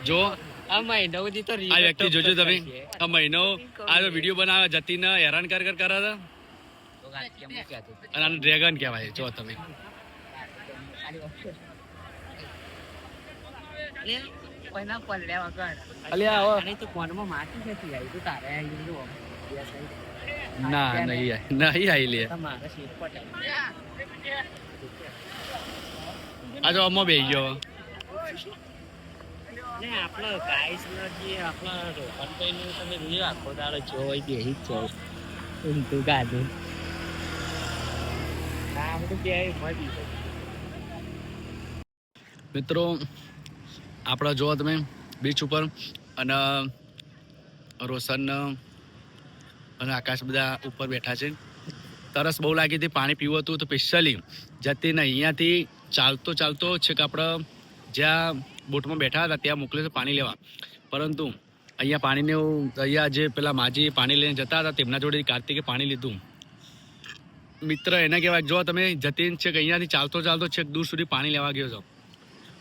જો આ મહિનો સુધી તો આ વ્યક્તિ જોજો તમે આ મહિનો આ વિડીયો બનાવે જતીને હેરાન કરે છે અને આને ડ્રેગન કહેવાય જો તમે ના નહીં આવી લે આ જો અમો બેહી ગયો આપણો ગાઈસ નો જે આપણો રોહનભાઈ નું તમે જોયું આખો દાડો જોઈ બેહી જ છો ઊંધું ગાધું આ બધું બે મળી મિત્રો આપણે જો તમે બીચ ઉપર અને રોશન અને આકાશ બધા ઉપર બેઠા છે તરસ બહુ લાગી હતી પાણી પીવું હતું તો સ્પેશિયલી જતીને અહીંયાથી ચાલતો છે કે આપણે જ્યાં બોટમાં બેઠા હતા ત્યાં મોકલે છે પાણી લેવા પરંતુ અહીંયા પાણીને અહીંયા જે પેલા માજી પાણી લઈને જતા હતા તેમના જોડે કાર્તિકે પાણી લીધું મિત્ર એને કહેવાય જો તમે જતીન છે કે અહીંયાથી ચાલતો છે દૂર સુધી પાણી લેવા ગયો છો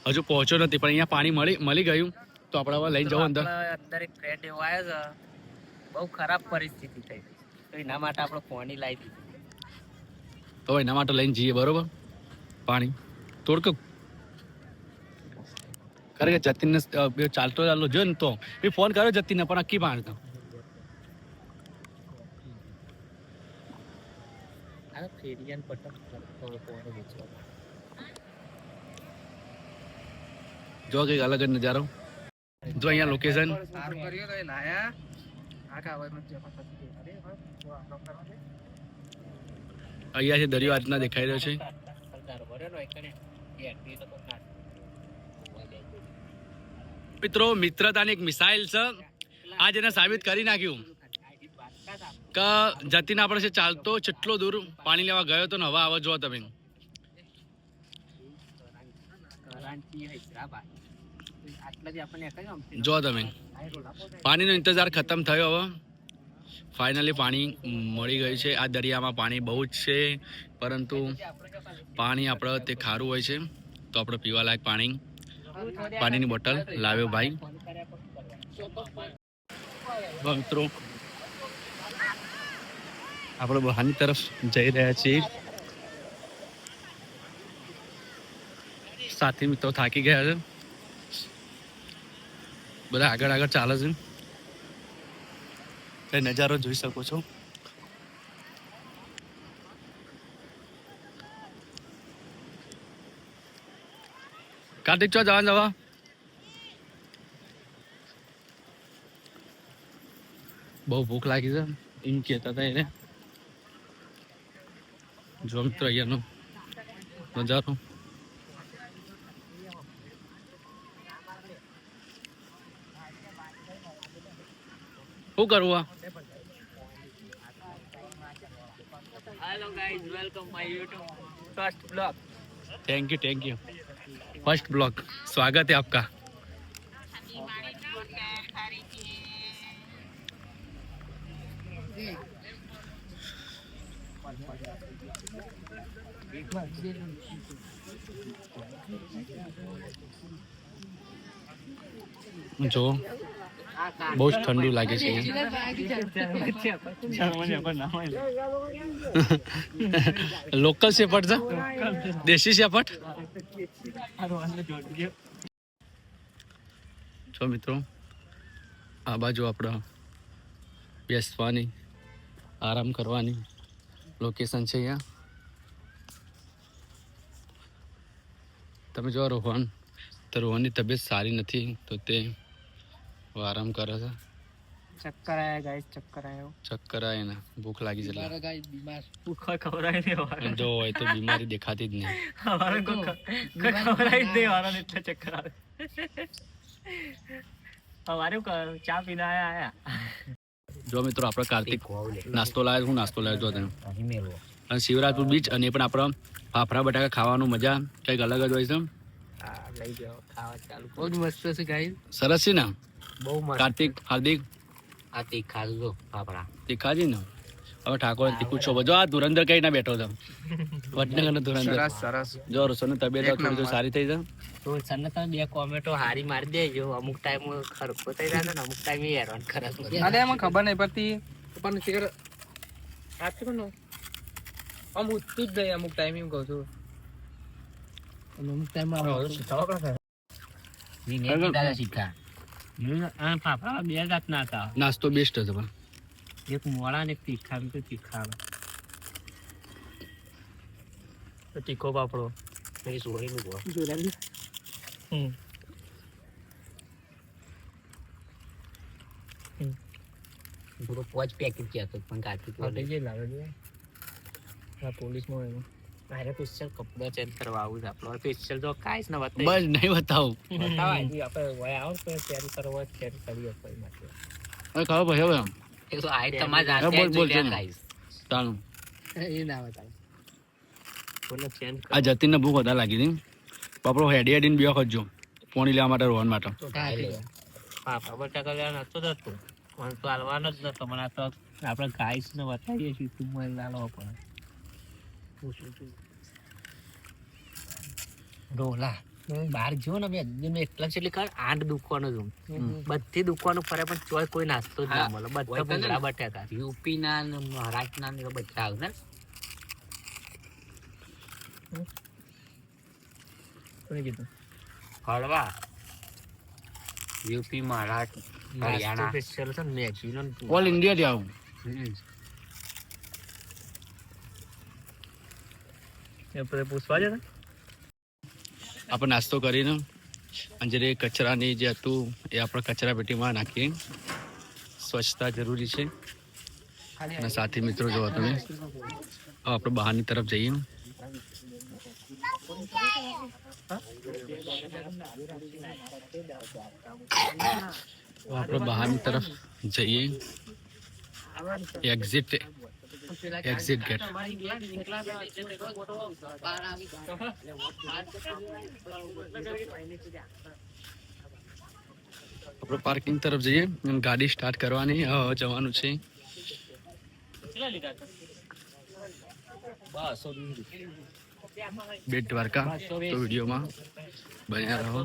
હજુ પહોંચ્યો નથી પણ અહીંયા પાણી મળી ગયું તો આપણે હવે લઈને જવું અંદર એક ફ્રેન્ડ એવો આવ્યો છે બહુ ખરાબ પરિસ્થિતિ થઈ તો એના માટે આપણે પાણી લાવી દીધું તો એના માટે લઈને જઈએ બરોબર પાણી થોડુંક ખરેખર જતીનને ચાલતો જો ને તો એ ફોન કર્યો જતીનને પણ અક્કી પાણી તો ફેરિયન પટક જો કંઈક અલગ જ નજારો જો અહીંયા લોકેશન અહીંયાથી દરિયો આજના દેખાઈ રહ્યો છે મિત્રો મિત્રતાની એક મિસાઇલ છે આજ એને સાબિત કરી નાખ્યું કે જતીન આપણે ચાલતો કેટલો દૂર પાણી લેવા ગયો તો ને હવે આવો જો તમે જો તમે પાણીનો ઇંતજાર ખતમ થયો હવે ફાઇનલી પાણી મળી ગયું છે આ દરિયામાં પાણી બહુ જ છે પરંતુ પાણી આપણે તે ખારું હોય છે તો આપણે પીવા લાયક પાણીની બોટલ લાવ્યો ભાઈ મિત્રો આપણે બહારની તરફ જઈ રહ્યા છીએ સાથી મિત્રો થાકી ગયા છે બધા આગળ ચાલે છે તે નજારો જોઈ શકો છો કાર્તિક ચો જવા બહુ ભૂખ લાગી છે એમ કહેતા હતા એને જો મિત્રો અહીંયાનો નજારો શું કરવું hello guys welcome my YouTube first blog thank you first blog स्वागत है आपका जो बहुत ठंडू लागे છે લોકલ શેપર્ડ છે દેશી શેપર્ડ જો મિત્રો આ બાજુ આપણે બેસવાની આરામ કરવાની લોકેશન છે અહીંયા તમે જો રોહન તો રોહનની તબિયત સારી નથી તો તે આરામ કરે છે चक्कर आया गाइस चक्कर आया ને ભૂખ લાગી છે गाइस बीमार भूख खबराई नहीं हमारा જો હોય તો બીમારી દેખાતી જ નહીં हमारा को खबराई नहीं हमारा इतना चक्कर आ हमारे को चा पीना आया જો મિત્રો આપણે કાર્તિક નાસ્તો લાવ્યો હું નાસ્તો લાવ્યો જો તમે અને શિવરાજપુર બીચ અને પણ આપણે ફાફડા બટાકા ખાવાનું મજા કંઈક અલગ જ હોય છે લઈ જાઓ ખાવા ચાલુ બહુ જ મસ્ત છે ગાઈસ સરસ છે ને બહુ મસ્ત કાર્તિક હાર્દિક આ તીખા દો ફાફડા તીખા છે ને હવે ઠાકોર તીખું છો જો આ ધુરંધર કઈ ના બેઠો હતો વડનગર ધુરંધર સરસ સરસ જો રોશનની તબિયત એક થોડી જો નંબર. સારી થઈ જાય તો સને તમે બે કોમેન્ટો હારી મારી દેજો. અમુક ટાઈમ ખરખો થઈ જાય ને અમુક ટાઈમ હેરાન કરે છે. અરે એમાં ખબર નહીં પડતી પણ શિખર સાચું કહું આમ ઉઠતું જ નહીં અમુક ટાઈમ એમ કહું છું અમુક ટાઈમ શીખા ફાફડા બે જાતના હતા. નાસ્તો બેસ્ટ હતો પણ એક મોળા ને એક તીખા તો તીખા તો તીખો પાપડો એ સોળીનું ગો પૂરો પોચ પેકેટ કહેતો પણ કાઢી પોલીસમાં મારે સ્પેશિયલ કપડો ચેન્જ કરવા આવું છે આપણો સ્પેશિયલ તો કાંઈ જ ન બતાવી બસ નહીં બતાવું આપણે વય આવો તો ચેન્જ કરવો ચેન્જ કરીએ કોઈ માટે હવે ખાવ ભાઈ હવે એ તો આઈ તમારે જાતે બોલ, બોલ, જોઈ છે ને. ગાઈસ ચાલો એ ના બતાવ બોલો ચેન્જ આ જતીનને ભૂખ વધારે લાગી હતી બાપડો હેડી હેડીને બે વખત જો પોણી લેવા માટે રોહન માટે તો પાપા બટાકા લેવા નતો જતો પણ તો હાલવાનો જ નતો મને આ તો આપણે ગાઈસ ને બતાવીએ છીએ તું મને લાલવા પડે રોલા બહાર જો ને મેં એકલા છે એટલે 8 દુકાનો જોઉં બધી દુકાનો ફરે પણ ચોય કોઈ નાસ્તો જ ના મળે બધા ભૂંગળા બટાકા યુપી ના ને મહારાષ્ટ્ર ના ને બધા આવે ને કોને કીધું હળવા યુપી મહારાષ્ટ્ર હરિયાણા સ્પેશિયલ છે ને મેગી નો ઓલ ઇન્ડિયા થી આવું પૂછવા છે આપણે નાસ્તો કરીને અને જે કચરાની જે હતું એ આપણે કચરા પેટીમાં નાખીએ સ્વચ્છતા જરૂરી છે અને સાથી મિત્રો જો તમે હવે આપણે બહારની તરફ જઈએ હવે આપણે બહારની તરફ જઈએ એક્ઝિટ ગેટ આપણે પાર્કિંગ તરફ જઈએ અને ગાડી સ્ટાર્ટ કરવાની હવે જવાનું છે બેટ દ્વારકા તો વિડીયોમાં બન્યા રહો